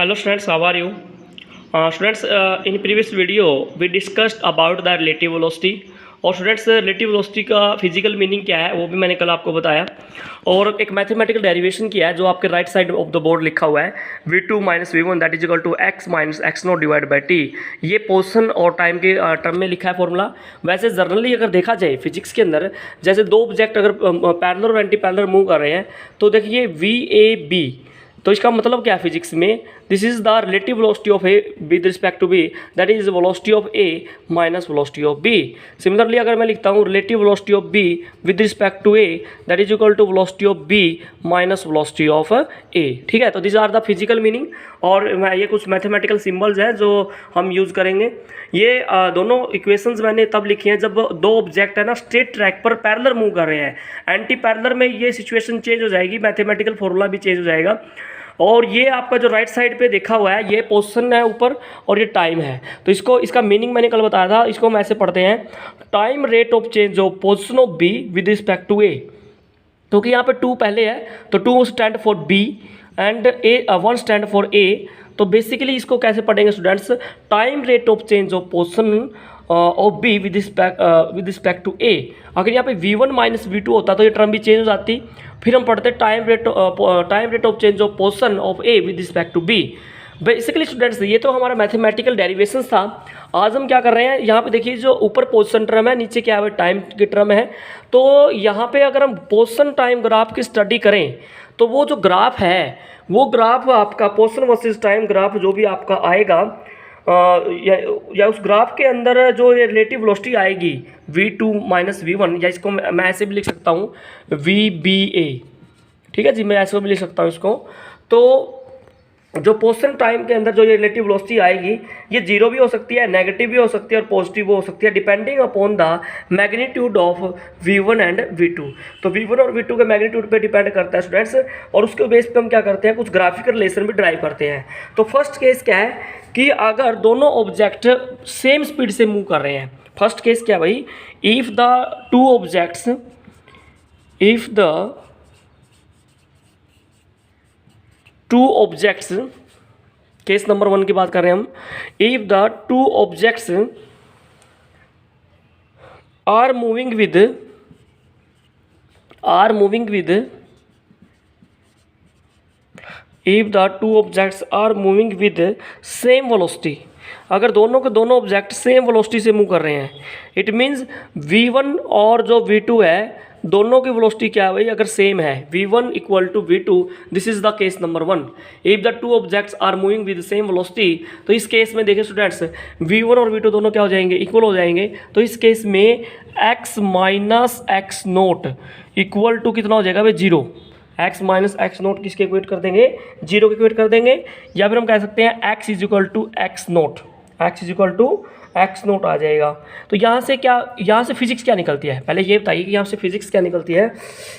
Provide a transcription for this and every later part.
Hello students, how are you? Students, in previous video we discussed about the relative velocity और students relative velocity का physical meaning क्या है वो भी मैंने कल आपको बताया और एक मैथमेटिकल डेरिवेशन किया है जो आपके right side of the board लिखा हुआ है v2 minus v1 that is equal to x minus X nought divide by T. ये पोर्शन और टाइम के टर्म में लिखा है फॉर्मूला। वैसे जनरली अगर देखा जाए फिजिक्स के अंदर जैसे दो ऑब्जेक्ट अगर पैरेलल और एंटी पैरेलल मूव कर रहे हैं तो देखिए v तो इसका मतलब क्या है फिजिक्स में, this is the relative velocity of A with respect to B that is velocity of A minus velocity of B. Similarly अगर मैं लिखता हूँ relative velocity of B with respect to A that is equal to velocity of B minus velocity of A. ठीक है, तो this are the physical meaning और ये कुछ मैथमेटिकल सिंबल्स हैं जो हम यूज़ करेंगे। ये दोनों इक्वेशंस मैंने तब लिखी हैं जब दो ऑब्जेक्ट है ना स्ट्रेट ट्रैक पर पैरेलल मूव कर रहे हैं। एंटी पैरेलल में ये सिचुएशन चेंज हो जाएगी, मैथमेटिकल फॉर्मूला भी चेंज हो जाएगा। और ये आपका जो राइट साइड पे देखा हुआ है ये पोजीशन है ऊपर और ये टाइम है, तो इसका मीनिंग मैंने कल बताया था। इसको हम ऐसे पढ़ते हैं, time rate of change of position of B with respect to A. क्योंकि यहाँ पे 2 पहले है तो 2 stand for B and A 1 stand for A. तो बेसिकली इसको कैसे पढ़ेंगे students, time rate of change of position of B with respect to A. अगर यहाँ पे v1 माइनस v2 होता तो ये टर्म भी चेंज हो जाती। फिर हम पढ़ते time rate of change of position of A with respect to B. Basically students ये तो हमारा मैथमेटिकल डेरिवेशन था। आज हम क्या कर रहे हैं, यहाँ पे देखिए जो ऊपर पोजीशन टर्म है नीचे क्या है टाइम की टर्म है। तो यहाँ पे अगर हम पोजीशन टाइम ग्राफ की स्टडी करें तो वो जो ग्राफ है वो ग्राफ आपका पोजीशन वर्सेस टाइम ग्राफ जो भी आपका आएगा या उस ग्राफ के अंदर जो ये रिलेटिव वेलोसिटी आएगी v2 माइनस v1, या इसको मैं ऐसे भी लिख सकता हूँ vba। ठीक है जी, मैं ऐसे भी लिख सकता हूँ इसको। तो जो पोजीशन टाइम के अंदर जो ये रिलेटिव वेलोसिटी आएगी ये जीरो भी हो सकती है, नेगेटिव भी हो सकती है और पॉजिटिव भी हो सकती है depending upon the magnitude of v1 and v2। तो v1 और v2 के मैग्नीट्यूड पे डिपेंड करता है स्टूडेंट्स, और उसके बेस पे हम क्या करते हैं कुछ ग्राफिकल रिलेशन भी ड्राइव करते हैं। तो फर्स्ट केस क्या है कि अगर दोनों ऑब्जेक्ट सेम स्पीड से मूव कर रहे हैं, फर्स्ट केस क्या भाई, if the two objects case number 1 की बात कर रहे हैं हम, if the two objects are moving with if the two objects are moving with same velocity, अगर दोनों के दोनों ऑब्जेक्ट सेम वेलोसिटी से मूव कर रहे हैं इट मीन्स v1 और जो v2 है दोनों की वेलोसिटी क्या है भाई, अगर सेम है v1 equal to v2, this is the case number 1। If the two objects are moving with same velocity, तो इस केस में देखिए स्टूडेंट्स v1 और v2 दोनों क्या हो जाएंगे, इक्वल हो जाएंगे। तो इस केस में x minus X nought equal to कितना हो जाएगा भाई, 0। x माइनस एक्स नोट किसके इक्वेट कर देंगे, 0 के इक्वेट कर देंगे। या फिर हम कह सकते हैं x is equal to x naught आ जाएगा। तो यहाँ से फिजिक्स क्या निकलती है, पहले ये बताइए कि यहाँ से फिजिक्स क्या निकलती है।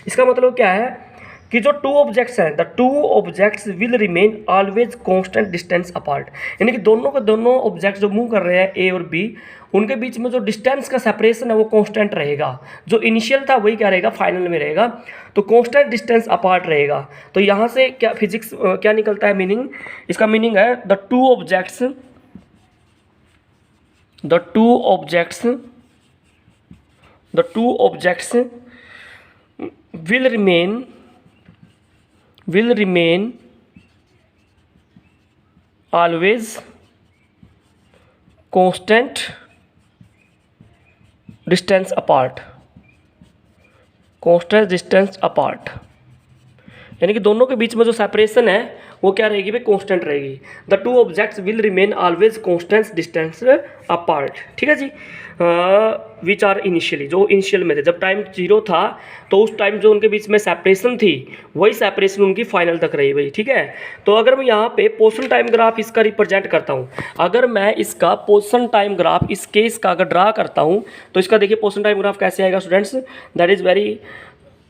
इसका मतलब क्या है कि जो टू ऑब्जेक्ट्स हैं the two objects will remain always constant distance apart, यानी कि दोनों के दोनों ऑब्जेक्ट्स जो मूव कर रहे हैं ए और बी उनके बीच में जो डिस्टेंस का सेपरेशन है वो कांस्टेंट रहेगा। जो इनिशियल था वही क्या रहेगा, फाइनल में रहेगा। तो कांस्टेंट डिस्टेंस अपार्ट रहेगा। तो यहाँ से क्या फिजिक्स क्या निकलता है मीनिंग, इसका मीनिंग है the two objects will remain always constant distance apart, यानी कि दोनों के बीच में जो सेपरेशन है वो क्या रहेगी भाई, कांस्टेंट रहेगी। The two objects will remain always constant distance apart. ठीक है जी, विच आर इनिशियली, जो इनिशियल में थे जब टाइम 0 था तो उस टाइम जो उनके बीच में सेपरेशन थी वही सेपरेशन उनकी फाइनल तक रही भाई। ठीक है, तो अगर मैं यहाँ पे पोजीशन टाइम ग्राफ इसका रिप्रेजेंट करता हूँ, अगर मैं इसका पोजीशन टाइम ग्राफ इस केस का अगर ड्रा करता हूँ तो इसका देखिए पोजीशन टाइम ग्राफ कैसे आएगा students, that is very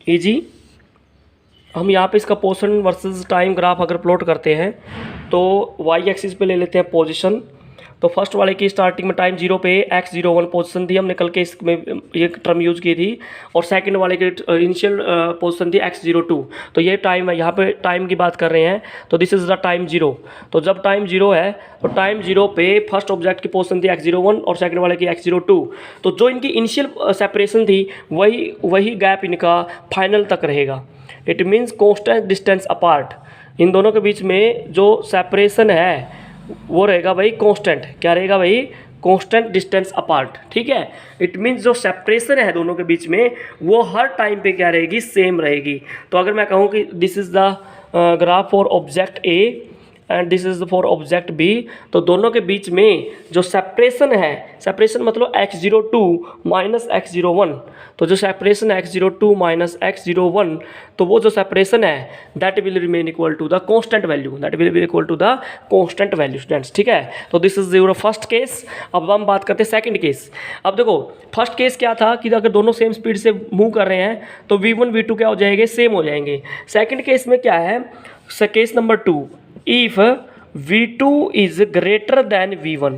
easy. हम यहाँ पे इसका पोजीशन वर्सेस टाइम ग्राफ अगर प्लॉट करते हैं तो वाई एक्सिस पे ले लेते हैं पोजीशन, तो फर्स्ट वाले की स्टार्टिंग में टाइम 0 पे x01 पोजीशन थी, हमने कल के इसमें ये टर्म यूज़ की थी, और सेकंड वाले की इनिशियल पोजीशन थी x02। तो ये टाइम है, यहाँ पे टाइम की बात कर रहे हैं, तो दिस इज़ द टाइम 0। तो जब टाइम 0 है तो टाइम 0 पे फर्स्ट ऑब्जेक्ट की पोजीशन थी x01 और सेकंड वाले की x02। तो जो इनकी इनिशियल सेपरेशन थी वही गैप इनका फाइनल तक रहेगा। It means constant distance apart. इन दोनों के बीच में जो सेपरेशन है वो रहेगा भाई कांस्टेंट। क्या रहेगा भाई? Constant distance apart. ठीक है, इट मीन्स जो सेपरेशन है दोनों के बीच में वो हर टाइम पे क्या रहेगी? सेम रहेगी। तो अगर मैं कहूँ कि this is the graph for object A and this is for object B, तो दोनों के बीच में जो सेपरेशन है, सेपरेशन मतलब x02 माइनस x01, तो जो सेपरेशन है x02 माइनस x01, तो वो जो सेपरेशन है that will remain equal to the constant value, that will be equal to the constant value students. ठीक है, तो this is your first case. अब हम बात करते हैं सेकंड केस। अब देखो फर्स्ट केस क्या था कि अगर दोनों सेम स्पीड से मूव कर रहे हैं तो v1 v2 क्या हो जाएंगे? सेम हो जाएंगे। सेकंड केस में क्या है? Case number 2, if v2 is greater than v1,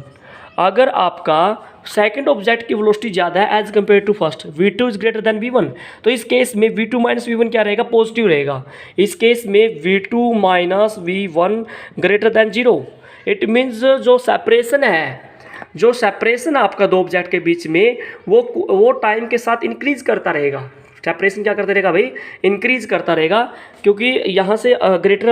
अगर आपका सेकंड ऑब्जेक्ट की वेलोसिटी ज़्यादा है as compared to first, v2 is greater than v1, तो इस केस में v2 माइनस v1 क्या रहेगा? पॉजिटिव रहेगा। इस केस में v2 minus v1 greater than 0। It means जो सेपरेशन है, जो सेपरेशन आपका दो ऑब्जेक्ट के बीच में वो टाइम के साथ इंक्रीज करता रहेगा। सेपरेशन क्या करता रहेगा भाई? इंक्रीज करता रहेगा, क्योंकि यहाँ से ग्रेटर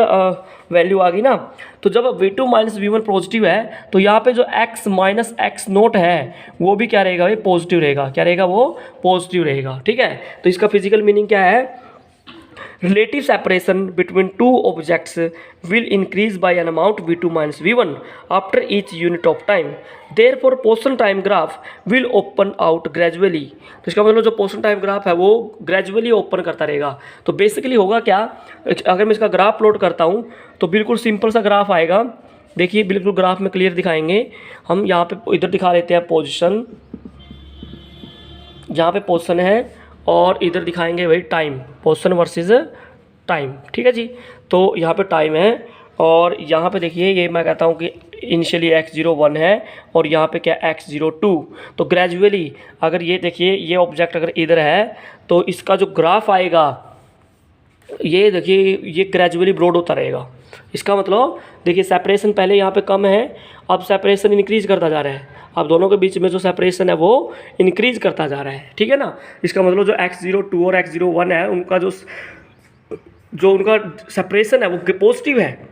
वैल्यू आ गई ना। तो जब v2 माइनस v1 पॉजिटिव है तो यहाँ पे जो x माइनस x नोट है वो भी क्या रहेगा भाई? पॉजिटिव रहेगा। क्या रहेगा? वो पॉजिटिव रहेगा। ठीक है, तो इसका फिजिकल मीनिंग क्या है? relative separation between two objects will increase by an amount v2 minus v1 after each unit of time, therefore position time graph will open out gradually। तो इसका मतलब जो position time graph है वो gradually open करता रहेगा। तो basically होगा क्या? अगर मैं इसका ग्राफ प्लॉट करता हूँ तो बिल्कुल सिंपल सा ग्राफ आएगा। देखिए बिल्कुल ग्राफ में क्लियर दिखाएंगे हम। यहाँ पे इधर दिखा देते हैं पोजिशन, जहाँ पे पोजिशन है, और इधर दिखाएंगे भाई टाइम, पोजीशन वर्सेस टाइम। ठीक है जी, तो यहाँ पे टाइम है और यहाँ पे देखिए ये मैं कहता हूँ कि इनिशियली x01 है और यहाँ पे क्या x02। तो ग्रेजुअली अगर ये देखिए ये ऑब्जेक्ट अगर इधर है तो इसका जो ग्राफ आएगा ये देखिए ये ग्रेजुअली ब्रॉड होता रहेगा। इसका मतलब देखिए सेपरेशन पहले यहाँ पे कम है, अब सेपरेशन इंक्रीज करता जा रहा है। अब दोनों के बीच में जो सेपरेशन है वो इंक्रीज करता जा रहा है। ठीक है ना, इसका मतलब जो x02 और x01 है उनका जो उनका सेपरेशन है वो पॉजिटिव है।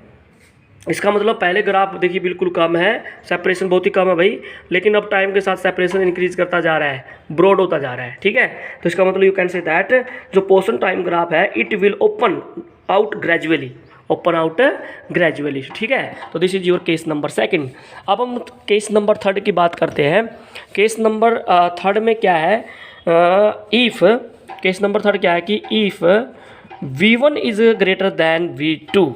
इसका मतलब पहले ग्राफ देखिए बिल्कुल कम है, सेपरेशन बहुत ही कम है भाई, लेकिन अब टाइम के साथ सेपरेशन इंक्रीज करता जा रहा है, ब्रॉड होता जा रहा है। ठीक है, तो इसका मतलब यू कैन से दैट जो पोजीशन टाइम ग्राफ है it will open out gradually, open out gradually. ठीक है, तो this is your case number second. अब हम केस नंबर थर्ड की बात करते हैं। केस नंबर थर्ड में क्या है? इफ़ केस नंबर थर्ड क्या है कि if v1 is greater then v2,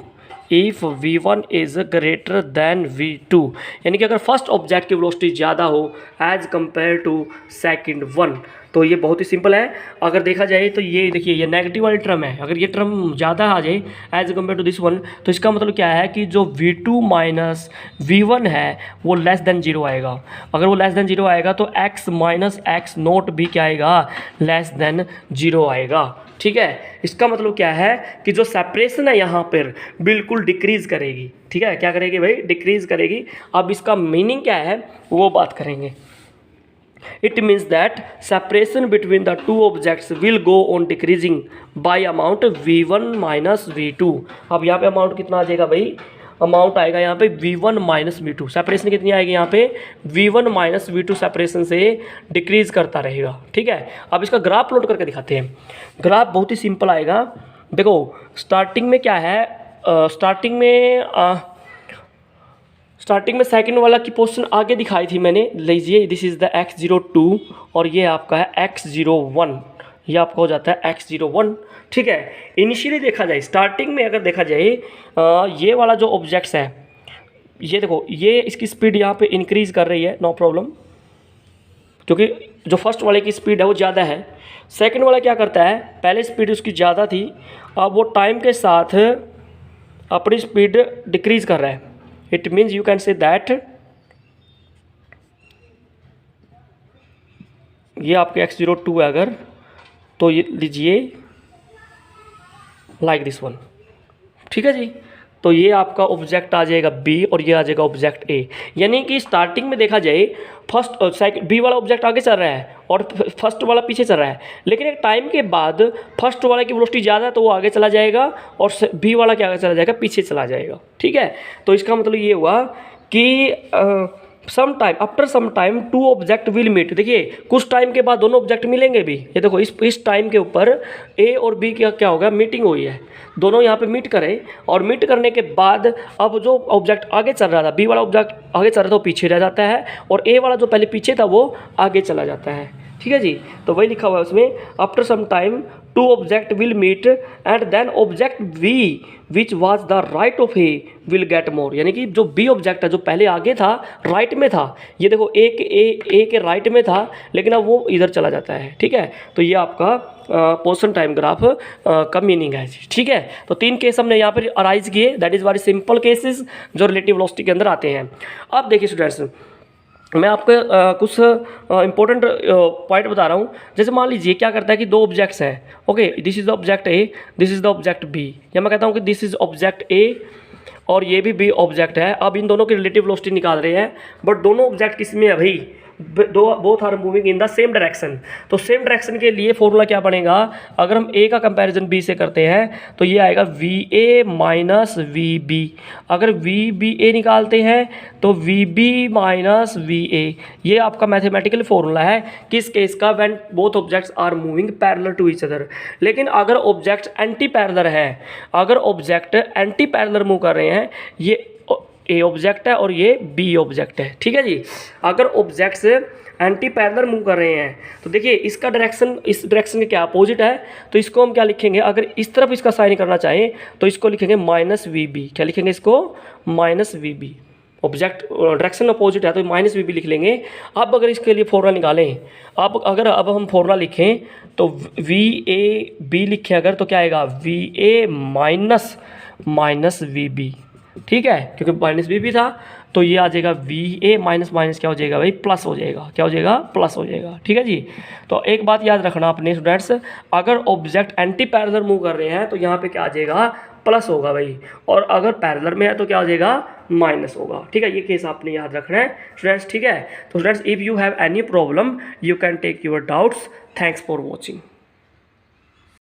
if v1 is greater then v2, यानी कि अगर फर्स्ट ऑब्जेक्ट की वेलोसिटी ज़्यादा हो as compared to second one. तो ये बहुत ही सिंपल है। अगर देखा जाए तो ये देखिए ये नेगेटिव वाली टर्म है, अगर ये टर्म ज़्यादा आ जाए as compared to this one, तो इसका मतलब क्या है कि जो v2 माइनस v1 है वो लेस देन 0 आएगा। अगर वो लेस देन 0 आएगा तो x माइनस x नोट भी क्या आएगा? लेस देन 0 आएगा। ठीक है, इसका मतलब क्या है कि जो सेपरेशन है यहाँ पर बिल्कुल डिक्रीज़ करेगी। ठीक है, क्या करेगी भाई? डिक्रीज़ करेगी। अब इसका मीनिंग क्या है वो बात करेंगे। It means that separation between the two objects will go on decreasing by amount v1 minus v2। अब यहाँ पे अमाउंट कितना आ जाएगा भाई? अमाउंट आएगा यहाँ पे v1 माइनस v2। सेपरेशन कितनी आएगी यहाँ पे? v1 माइनस v2 सेपरेशन से डिक्रीज करता रहेगा। ठीक है, अब इसका ग्राफ प्लॉट करके दिखाते हैं। ग्राफ बहुत ही सिंपल आएगा। देखो स्टार्टिंग में क्या है? स्टार्टिंग में सेकंड वाला की पोजीशन आगे दिखाई थी मैंने, लीजिए दिस इज़ द x02 और ये आपका है x01, ये आपका हो जाता है x01। ठीक है, इनिशियली देखा जाए स्टार्टिंग में अगर देखा जाए ये वाला जो ऑब्जेक्ट्स है ये देखो ये इसकी स्पीड यहाँ पे इंक्रीज कर रही है, नो प्रॉब्लम, क्योंकि जो फर्स्ट वाले की स्पीड है वो ज़्यादा है। सेकंड वाला क्या करता है? पहले स्पीड उसकी ज़्यादा थी, अब वो टाइम के साथ अपनी स्पीड डिक्रीज कर रहा है। It means you can say that ये आपके x02 है अगर, तो ये लीजिए लाइक दिस वन, ठीक है जी। तो ये आपका ऑब्जेक्ट आ जाएगा बी और ये आ जाएगा ऑब्जेक्ट ए। यानी कि स्टार्टिंग में देखा जाए फर्स्ट सेकंड बी वाला ऑब्जेक्ट आगे चल रहा है और फर्स्ट वाला पीछे चल रहा है, लेकिन एक टाइम के बाद फर्स्ट वाला की वेलोसिटी ज़्यादा है तो वो आगे चला जाएगा और बी वाला क्या आगे चला जाएगा, पीछे चला जाएगा, ठीक है। तो इसका मतलब ये हुआ कि some time after some time two object will meet. देखिए कुछ टाइम के बाद दोनों ऑब्जेक्ट मिलेंगे भी। ये देखो इस टाइम के ऊपर ए और बी क्या होगा, मीटिंग हुई है, दोनों यहाँ पे मीट करें और मीट करने के बाद अब जो ऑब्जेक्ट आगे चल रहा था, बी वाला ऑब्जेक्ट आगे चल रहा था वो पीछे रह जाता है और ए वाला जो पहले पीछे था वो आगे चला जाता है, ठीक है जी। तो वही लिखा हुआ है उसमें, after some time two object will meet and then object B which was the right of A will get more. यानी कि जो बी ऑब्जेक्ट है जो पहले आगे था राइट में था, ये देखो ए के राइट में था लेकिन अब वो इधर चला जाता है, ठीक है। तो ये आपका पोजीशन टाइम ग्राफ का मीनिंग है, ठीक है। तो 3 केस हमने यहाँ पर अराइज किए, that is very simple cases जो रिलेटिव वेलोसिटी के अंदर आते हैं। अब देखिए स्टूडेंट्स, मैं आपको कुछ इंपॉर्टेंट पॉइंट बता रहा हूँ। जैसे मान लीजिए क्या करता है कि 2 ऑब्जेक्ट्स हैं, okay, this is the object A, this is the object B, या मैं कहता हूँ कि दिस इज़ ऑब्जेक्ट ए और ये भी बी ऑब्जेक्ट है। अब इन दोनों की रिलेटिव वेलोसिटी निकाल रहे हैं, बट दोनों ऑब्जेक्ट किस में है भाई, both are moving in the same direction. तो सेम डायरेक्शन के लिए फॉर्मूला क्या बनेगा, अगर हम ए का कंपैरिजन बी से करते हैं तो ये आएगा V A minus V B. अगर वी बी ए निकालते हैं तो V B minus V A. ये आपका मैथमेटिकल फॉर्मूला है किस केस का, when both objects are moving parallel to each other. लेकिन अगर ऑब्जेक्ट एंटी पैरेलल है, अगर ऑब्जेक्ट एंटी पैरेलल मूव कर रहे हैं, ये ए ऑब्जेक्ट है और ये बी ऑब्जेक्ट है, ठीक है जी। अगर ऑब्जेक्ट्स एंटी पैरेलल मूव कर रहे हैं तो देखिए इसका डायरेक्शन इस डायरेक्शन के क्या अपोजिट है, तो इसको हम क्या लिखेंगे, अगर इस तरफ इसका साइन करना चाहें तो इसको लिखेंगे माइनस वी बी। क्या लिखेंगे इसको, minus V B. Object direction opposite है तो माइनस वी बी लिख लेंगे। अब अगर इसके लिए फॉर्मूला निकालें, अब हम फॉर्मूला लिखें तो वी ए बी लिखें अगर, तो क्या आएगा V A minus V B, ठीक है, क्योंकि माइनस बी भी था तो ये आ जाएगा वी ए माइनस माइनस क्या हो जाएगा भाई, प्लस हो जाएगा। क्या हो जाएगा, प्लस हो जाएगा, ठीक है जी। तो एक बात याद रखना अपने स्टूडेंट्स, अगर ऑब्जेक्ट एंटी पैरेलल मूव कर रहे हैं तो यहाँ पे क्या आ जाएगा, प्लस होगा भाई, और अगर पैरेलल में है तो क्या हो जाएगा, माइनस होगा, ठीक है। ये केस आपने याद रखना है स्टूडेंट्स, ठीक है। तो students, if you have any problem you can take your doubts. Thanks for watching.